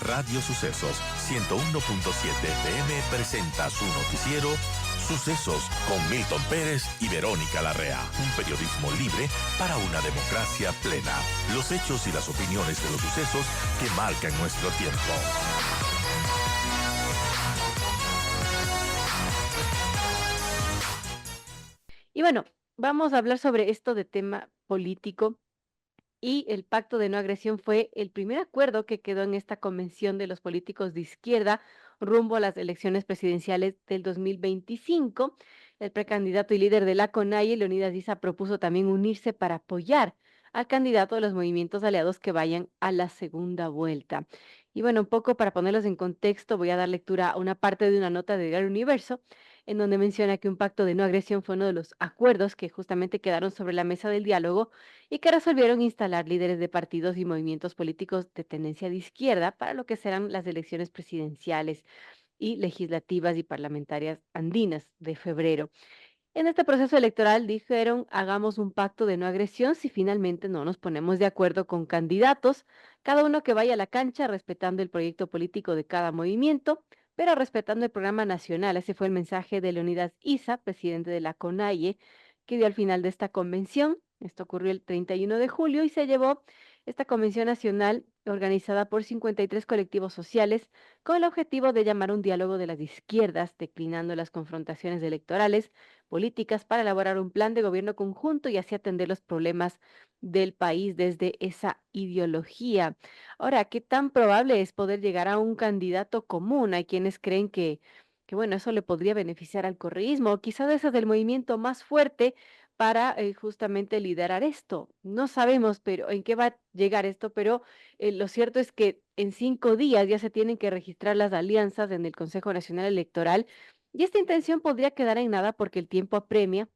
Radio Sucesos 101.7 FM presenta su noticiero Sucesos con Milton Pérez y Verónica Larrea. Un periodismo libre para una democracia plena. Los hechos y las opiniones de los sucesos que marcan nuestro tiempo. Y bueno, vamos a hablar sobre esto de tema político. Y el pacto de no agresión fue el primer acuerdo que quedó en esta convención de los políticos de izquierda rumbo a las elecciones presidenciales del 2025. El precandidato y líder de la CONAIE, Leonidas Issa, propuso también unirse para apoyar al candidato de los movimientos aliados que vayan a la segunda vuelta. Y bueno, un poco para ponerlos en contexto, voy a dar lectura a una parte de una nota de Diario Universo, en donde menciona que un pacto de no agresión fue uno de los acuerdos que justamente quedaron sobre la mesa del diálogo y que resolvieron instalar líderes de partidos y movimientos políticos de tendencia de izquierda para lo que serán las elecciones presidenciales y legislativas y parlamentarias andinas de febrero. En este proceso electoral dijeron, hagamos un pacto de no agresión si finalmente no nos ponemos de acuerdo con candidatos, cada uno que vaya a la cancha respetando el proyecto político de cada movimiento, pero respetando el programa nacional. Ese fue el mensaje de Leonidas Issa, presidente de la CONAIE, que dio al final de esta convención. Esto ocurrió el 31 de julio y se llevó esta convención nacional organizada por 53 colectivos sociales con el objetivo de llamar a un diálogo de las izquierdas, declinando las confrontaciones electorales políticas para elaborar un plan de gobierno conjunto y así atender los problemas del país desde esa ideología. Ahora, ¿qué tan probable es poder llegar a un candidato común? Hay quienes creen que bueno, eso le podría beneficiar al correísmo, o quizás ese es el movimiento más fuerte para justamente liderar esto. No sabemos pero en qué va a llegar esto, pero lo cierto es que en 5 días ya se tienen que registrar las alianzas en el Consejo Nacional Electoral y esta intención podría quedar en nada porque el tiempo apremia.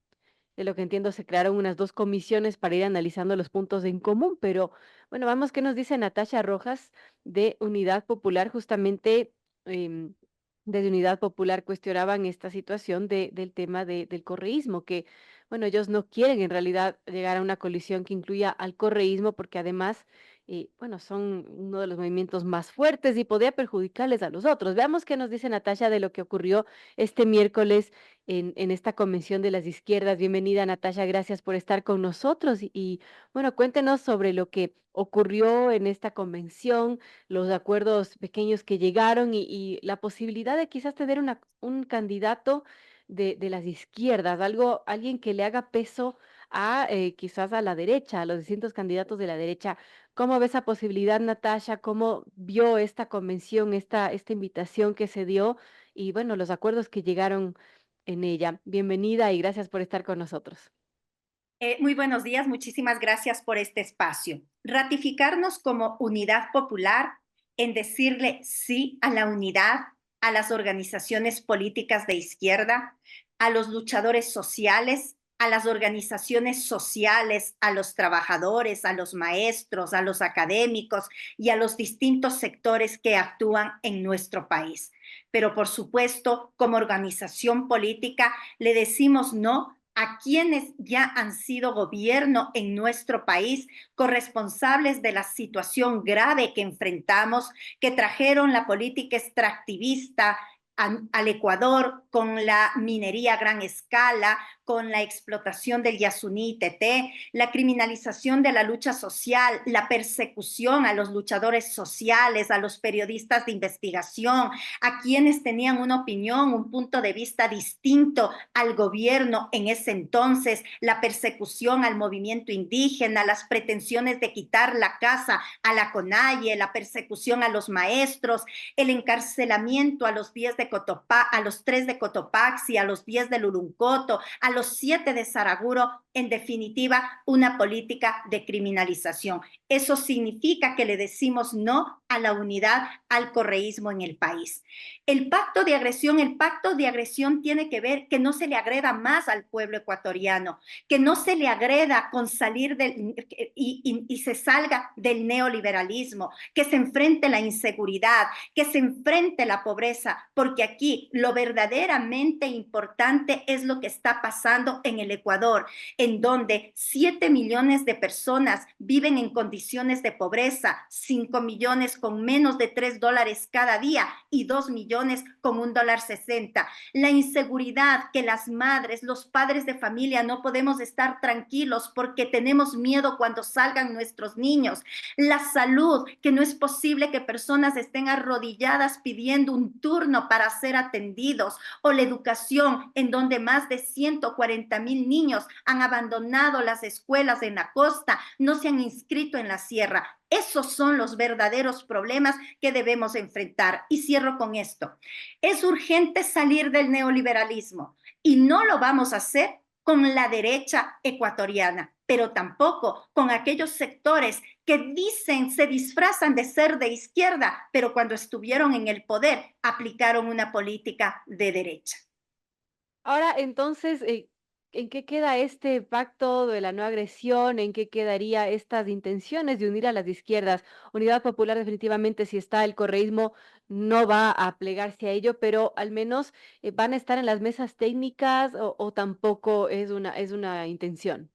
De lo que entiendo, se crearon unas 2 comisiones para ir analizando los puntos en común, pero bueno, vamos, ¿qué nos dice Natasha Rojas de Unidad Popular? Justamente desde Unidad Popular cuestionaban esta situación del tema del correísmo, que bueno, ellos no quieren en realidad llegar a una colisión que incluya al correísmo, porque además, bueno, son uno de los movimientos más fuertes y podría perjudicarles a los otros. Veamos qué nos dice Natasha de lo que ocurrió este miércoles en esta convención de las izquierdas. Bienvenida, Natasha, gracias por estar con nosotros. Bueno, cuéntenos sobre lo que ocurrió en esta convención, los acuerdos pequeños que llegaron y la posibilidad de quizás tener un candidato de las izquierdas, alguien que le haga peso a quizás a la derecha, a los distintos candidatos de la derecha. ¿Cómo ve esa posibilidad, Natasha? ¿Cómo vio esta convención, esta invitación que se dio y bueno, los acuerdos que llegaron en ella? Bienvenida y gracias por estar con nosotros. Muy buenos días, muchísimas gracias por este espacio. Ratificarnos como unidad popular en decirle sí a la unidad, a las organizaciones políticas de izquierda, a los luchadores sociales, a las organizaciones sociales, a los trabajadores, a los maestros, a los académicos y a los distintos sectores que actúan en nuestro país. Pero por supuesto, como organización política, le decimos no a quienes ya han sido gobierno en nuestro país, corresponsables de la situación grave que enfrentamos, que trajeron la política extractivista al Ecuador con la minería a gran escala, con la explotación del Yasuní y Teté, la criminalización de la lucha social, la persecución a los luchadores sociales, a los periodistas de investigación, a quienes tenían una opinión, un punto de vista distinto al gobierno en ese entonces, la persecución al movimiento indígena, las pretensiones de quitar la casa a la CONAIE, la persecución a los maestros, el encarcelamiento a los 10 de Cotopaxi, a los 3 de Cotopaxi, a los 10 de Luruncoto, a los 7 de Saraguro, en definitiva, una política de criminalización. Eso significa que le decimos no a la unidad, al correísmo en el país. El pacto de agresión tiene que ver que no se le agreda más al pueblo ecuatoriano, que no se le agreda con salir y se salga del neoliberalismo, que se enfrente la inseguridad, que se enfrente la pobreza, porque aquí lo verdaderamente importante es lo que está pasando en el Ecuador, en donde 7 millones de personas viven en condiciones de pobreza, 5 millones con menos de $3 cada día y 2 millones con $1.60. La inseguridad, que las madres, los padres de familia no podemos estar tranquilos porque tenemos miedo cuando salgan nuestros niños. La salud, que no es posible que personas estén arrodilladas pidiendo un turno para ser atendidos. O la educación, en donde más de 140,000 niños han abandonado las escuelas en la costa, no se han inscrito en la sierra. Esos son los verdaderos problemas que debemos enfrentar. Y cierro con esto. Es urgente salir del neoliberalismo y no lo vamos a hacer con la derecha ecuatoriana, pero tampoco con aquellos sectores que dicen, se disfrazan de ser de izquierda, pero cuando estuvieron en el poder aplicaron una política de derecha. Ahora, entonces, ¿en qué queda este pacto de la no agresión? ¿En qué quedaría estas intenciones de unir a las izquierdas? Unidad Popular definitivamente, si está el correísmo, no va a plegarse a ello, pero al menos van a estar en las mesas técnicas o tampoco es una intención.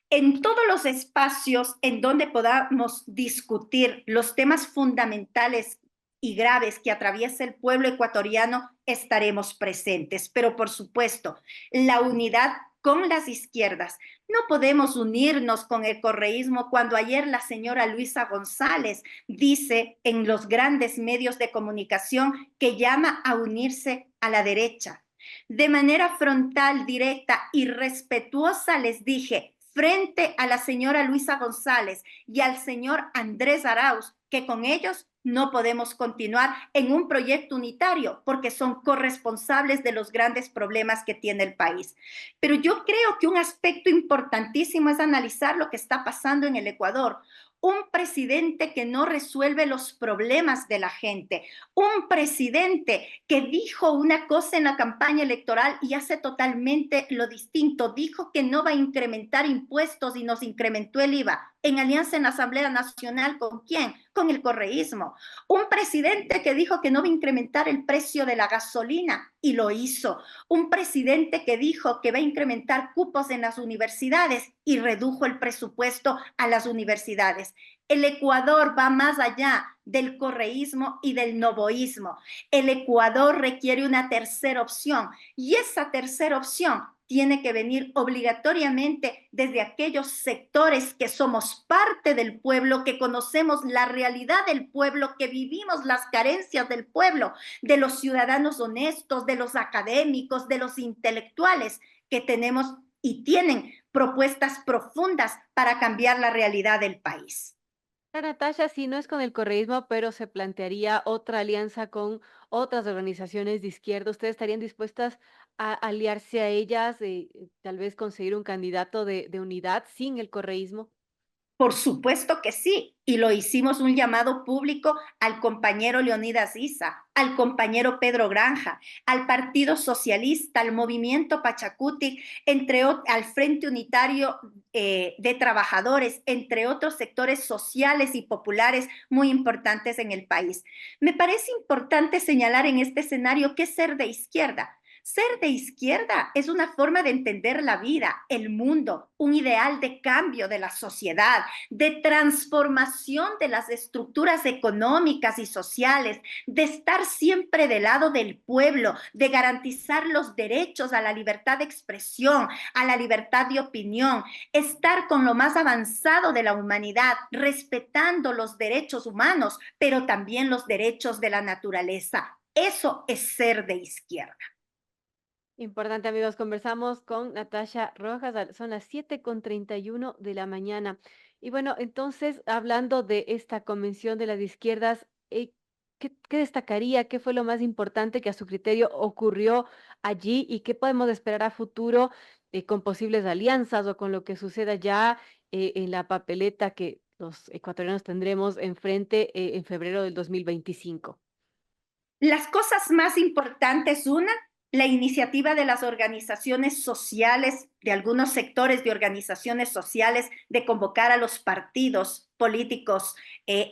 En todos los espacios en donde podamos discutir los temas fundamentales y graves que atraviesa el pueblo ecuatoriano, estaremos presentes. Pero por supuesto, la unidad con las izquierdas. No podemos unirnos con el correísmo cuando ayer la señora Luisa González dice en los grandes medios de comunicación que llama a unirse a la derecha. De manera frontal, directa y respetuosa les dije, frente a la señora Luisa González y al señor Andrés Arauz, que con ellos no podemos continuar en un proyecto unitario porque son corresponsables de los grandes problemas que tiene el país. Pero yo creo que un aspecto importantísimo es analizar lo que está pasando en el Ecuador. Un presidente que no resuelve los problemas de la gente, un presidente que dijo una cosa en la campaña electoral y hace totalmente lo distinto, dijo que no va a incrementar impuestos y nos incrementó el IVA, en alianza en la Asamblea Nacional, ¿con quién? Con el correísmo. Un presidente que dijo que no va a incrementar el precio de la gasolina y lo hizo. Un presidente que dijo que va a incrementar cupos en las universidades y redujo el presupuesto a las universidades. El Ecuador va más allá del correísmo y del novoísmo. El Ecuador requiere una tercera opción y esa tercera opción tiene que venir obligatoriamente desde aquellos sectores que somos parte del pueblo, que conocemos la realidad del pueblo, que vivimos las carencias del pueblo, de los ciudadanos honestos, de los académicos, de los intelectuales que tenemos y tienen propuestas profundas para cambiar la realidad del país. Natasha, sí, no es con el correísmo, pero se plantearía otra alianza con otras organizaciones de izquierda. ¿Ustedes estarían dispuestas a aliarse a ellas, tal vez conseguir un candidato de unidad sin el correísmo? Por supuesto que sí, y lo hicimos un llamado público al compañero Leonidas Issa, al compañero Pedro Granja, al Partido Socialista, al Movimiento Pachacuti, al Frente Unitario de Trabajadores, entre otros sectores sociales y populares muy importantes en el país. Me parece importante señalar en este escenario que es ser de izquierda. Ser de izquierda es una forma de entender la vida, el mundo, un ideal de cambio de la sociedad, de transformación de las estructuras económicas y sociales, de estar siempre del lado del pueblo, de garantizar los derechos a la libertad de expresión, a la libertad de opinión, estar con lo más avanzado de la humanidad, respetando los derechos humanos, pero también los derechos de la naturaleza. Eso es ser de izquierda. Importante, amigos, conversamos con Natasha Rojas, son las 7:31 de la mañana. Y bueno, entonces, hablando de esta convención de las izquierdas, ¿qué destacaría? ¿Qué fue lo más importante que a su criterio ocurrió allí y qué podemos esperar a futuro con posibles alianzas o con lo que suceda ya en la papeleta que los ecuatorianos tendremos enfrente en febrero del 2025? Las cosas más importantes, una, la iniciativa de las organizaciones sociales, de algunos sectores de organizaciones sociales, de convocar a los partidos políticos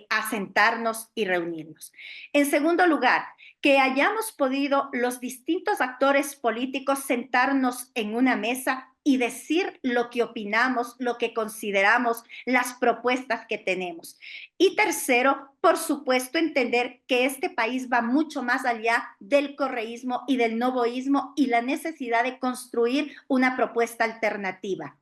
a sentarnos y reunirnos. En segundo lugar, que hayamos podido los distintos actores políticos sentarnos en una mesa y decir lo que opinamos, lo que consideramos, las propuestas que tenemos. Y tercero, por supuesto, entender que este país va mucho más allá del correísmo y del novoísmo y la necesidad de construir una propuesta alternativa.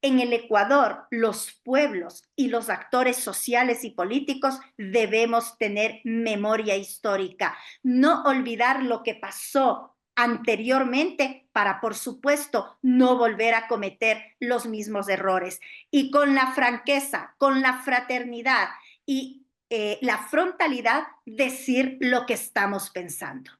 En el Ecuador, los pueblos y los actores sociales y políticos debemos tener memoria histórica, no olvidar lo que pasó anteriormente para, por supuesto, no volver a cometer los mismos errores. Y con la franqueza, con la fraternidad y la frontalidad, decir lo que estamos pensando.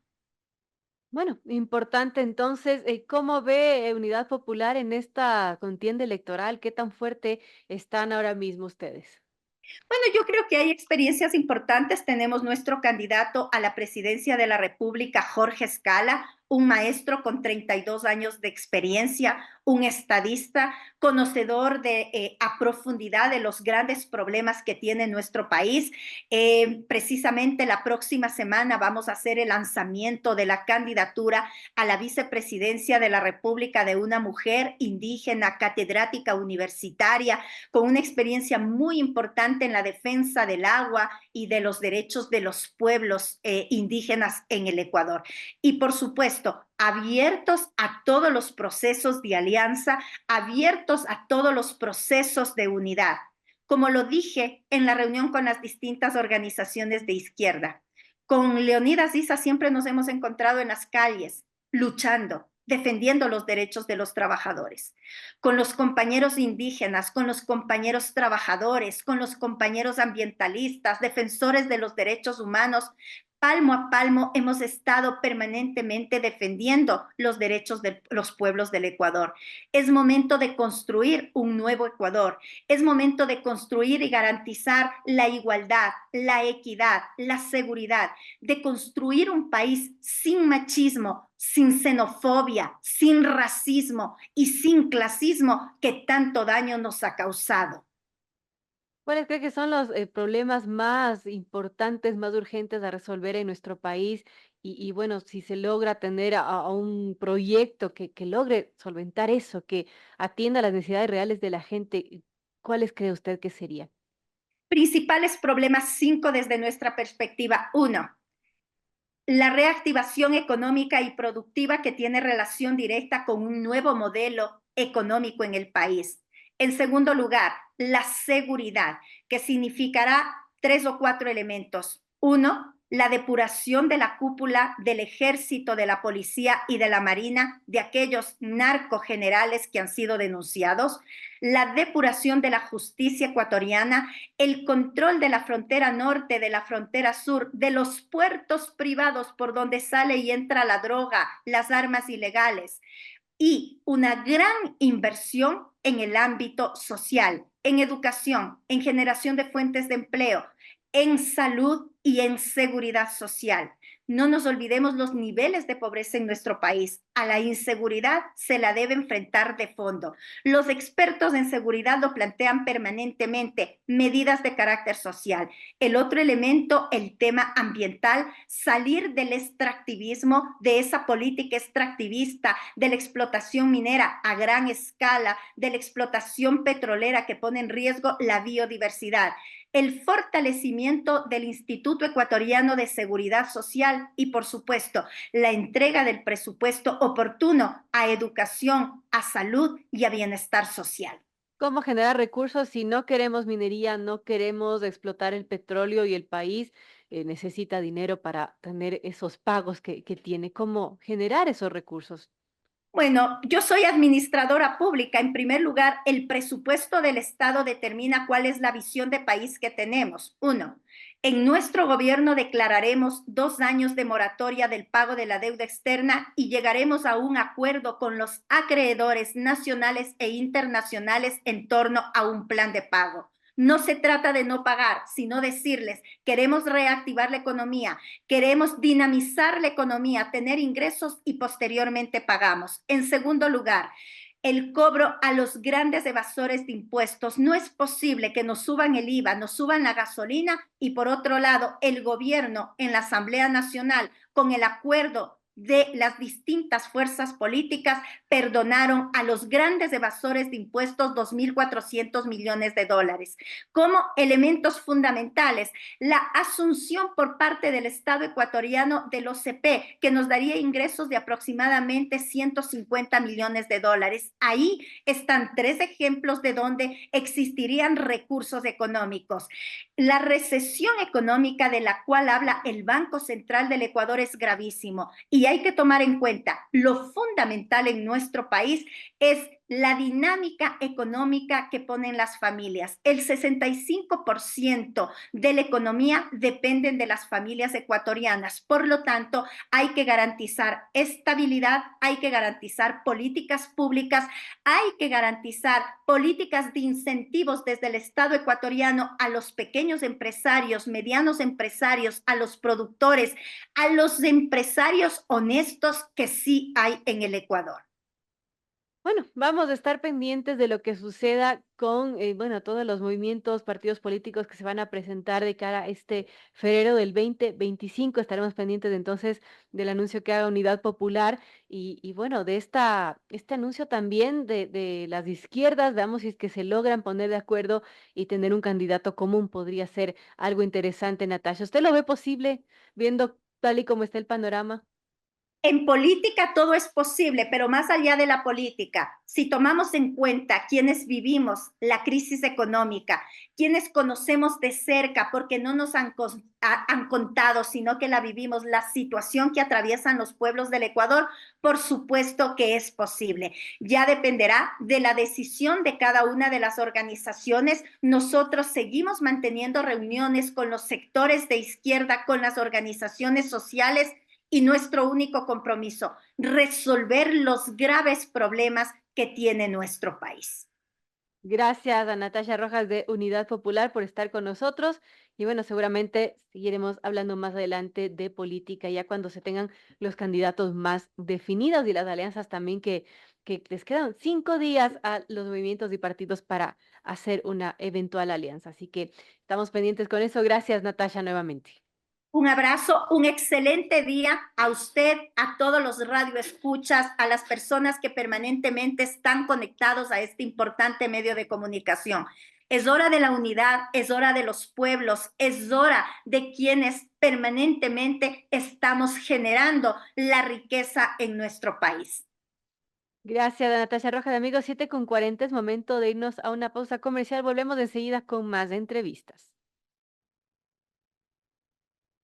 Bueno, importante entonces, ¿cómo ve Unidad Popular en esta contienda electoral? ¿Qué tan fuerte están ahora mismo ustedes? Bueno, yo creo que hay experiencias importantes. Tenemos nuestro candidato a la presidencia de la República, Jorge Escala, un maestro con 32 años de experiencia, un estadista, conocedor a profundidad de los grandes problemas que tiene nuestro país. Precisamente la próxima semana vamos a hacer el lanzamiento de la candidatura a la vicepresidencia de la República de una mujer indígena, catedrática universitaria, con una experiencia muy importante en la defensa del agua y de los derechos de los pueblos indígenas en el Ecuador. Y por supuesto, abiertos a todos los procesos de alianza, abiertos a todos los procesos de unidad. Como lo dije en la reunión con las distintas organizaciones de izquierda, con Leonidas Issa siempre nos hemos encontrado en las calles, luchando, defendiendo los derechos de los trabajadores, con los compañeros indígenas, con los compañeros trabajadores, con los compañeros ambientalistas, defensores de los derechos humanos. Palmo a palmo hemos estado permanentemente defendiendo los derechos de los pueblos del Ecuador. Es momento de construir un nuevo Ecuador. Es momento de construir y garantizar la igualdad, la equidad, la seguridad, de construir un país sin machismo, sin xenofobia, sin racismo y sin clasismo que tanto daño nos ha causado. ¿Cuáles cree que son los problemas más importantes, más urgentes a resolver en nuestro país? Y bueno, si se logra tener a un proyecto que logre solventar eso, que atienda las necesidades reales de la gente, ¿cuáles cree usted que serían? Principales problemas 5 desde nuestra perspectiva. 1, la reactivación económica y productiva que tiene relación directa con un nuevo modelo económico en el país. En segundo lugar, la seguridad, que significará 3 o 4 elementos. 1, la depuración de la cúpula del ejército, de la policía y de la marina, de aquellos narcogenerales que han sido denunciados, la depuración de la justicia ecuatoriana, el control de la frontera norte, de la frontera sur, de los puertos privados por donde sale y entra la droga, las armas ilegales, y una gran inversión en el ámbito social, en educación, en generación de fuentes de empleo, en salud y en seguridad social. No nos olvidemos los niveles de pobreza en nuestro país. A la inseguridad se la debe enfrentar de fondo. Los expertos en seguridad lo plantean permanentemente, medidas de carácter social. El otro elemento, el tema ambiental, salir del extractivismo, de esa política extractivista, de la explotación minera a gran escala, de la explotación petrolera que pone en riesgo la biodiversidad, el fortalecimiento del Instituto Ecuatoriano de Seguridad Social y, por supuesto, la entrega del presupuesto oportuno a educación, a salud y a bienestar social. ¿Cómo generar recursos si no queremos minería, no queremos explotar el petróleo y el país necesita dinero para tener esos pagos que tiene? ¿Cómo generar esos recursos? Bueno, yo soy administradora pública. En primer lugar, el presupuesto del Estado determina cuál es la visión de país que tenemos. 1, en nuestro gobierno declararemos 2 años de moratoria del pago de la deuda externa y llegaremos a un acuerdo con los acreedores nacionales e internacionales en torno a un plan de pago. No se trata de no pagar, sino decirles, queremos reactivar la economía, queremos dinamizar la economía, tener ingresos y posteriormente pagamos. En segundo lugar, el cobro a los grandes evasores de impuestos. No es posible que nos suban el IVA, nos suban la gasolina y por otro lado el gobierno en la Asamblea Nacional con el acuerdo de las distintas fuerzas políticas perdonaron a los grandes evasores de impuestos 2.400 millones de dólares. Como elementos fundamentales, la asunción por parte del Estado ecuatoriano del OCP, que nos daría ingresos de aproximadamente 150 millones de dólares. Ahí están tres ejemplos de donde existirían recursos económicos. La recesión económica de la cual habla el Banco Central del Ecuador es gravísimo y hay que tomar en cuenta lo fundamental en nuestro país es la dinámica económica que ponen las familias. El 65% de la economía dependen de las familias ecuatorianas. Por lo tanto, hay que garantizar estabilidad, hay que garantizar políticas públicas, hay que garantizar políticas de incentivos desde el Estado ecuatoriano a los pequeños empresarios, medianos empresarios, a los productores, a los empresarios honestos que sí hay en el Ecuador. Bueno, vamos a estar pendientes de lo que suceda con, bueno, todos los movimientos, partidos políticos que se van a presentar de cara a este febrero del 2025. Estaremos pendientes de, entonces del anuncio que haga Unidad Popular y bueno, de este anuncio también de las izquierdas. Veamos si es que se logran poner de acuerdo y tener un candidato común. Podría ser algo interesante, Natasha. ¿Usted lo ve posible viendo tal y como está el panorama? En política todo es posible, pero más allá de la política, si tomamos en cuenta quienes vivimos la crisis económica, quienes conocemos de cerca porque no nos han contado, sino que la vivimos, la situación que atraviesan los pueblos del Ecuador, por supuesto que es posible. Ya dependerá de la decisión de cada una de las organizaciones. Nosotros seguimos manteniendo reuniones con los sectores de izquierda, con las organizaciones sociales y nuestro único compromiso, resolver los graves problemas que tiene nuestro país. Gracias a Natasha Rojas de Unidad Popular por estar con nosotros. Y bueno, seguramente seguiremos hablando más adelante de política, ya cuando se tengan los candidatos más definidos y las alianzas también que les quedan 5 días a los movimientos y partidos para hacer una eventual alianza. Así que estamos pendientes con eso. Gracias, Natasha, nuevamente. Un abrazo, un excelente día a usted, a todos los radioescuchas, a las personas que permanentemente están conectados a este importante medio de comunicación. Es hora de la unidad, es hora de los pueblos, es hora de quienes permanentemente estamos generando la riqueza en nuestro país. Gracias, Natasha Rojas. Amigos, 7:40, es momento de irnos a una pausa comercial. Volvemos enseguida con más entrevistas.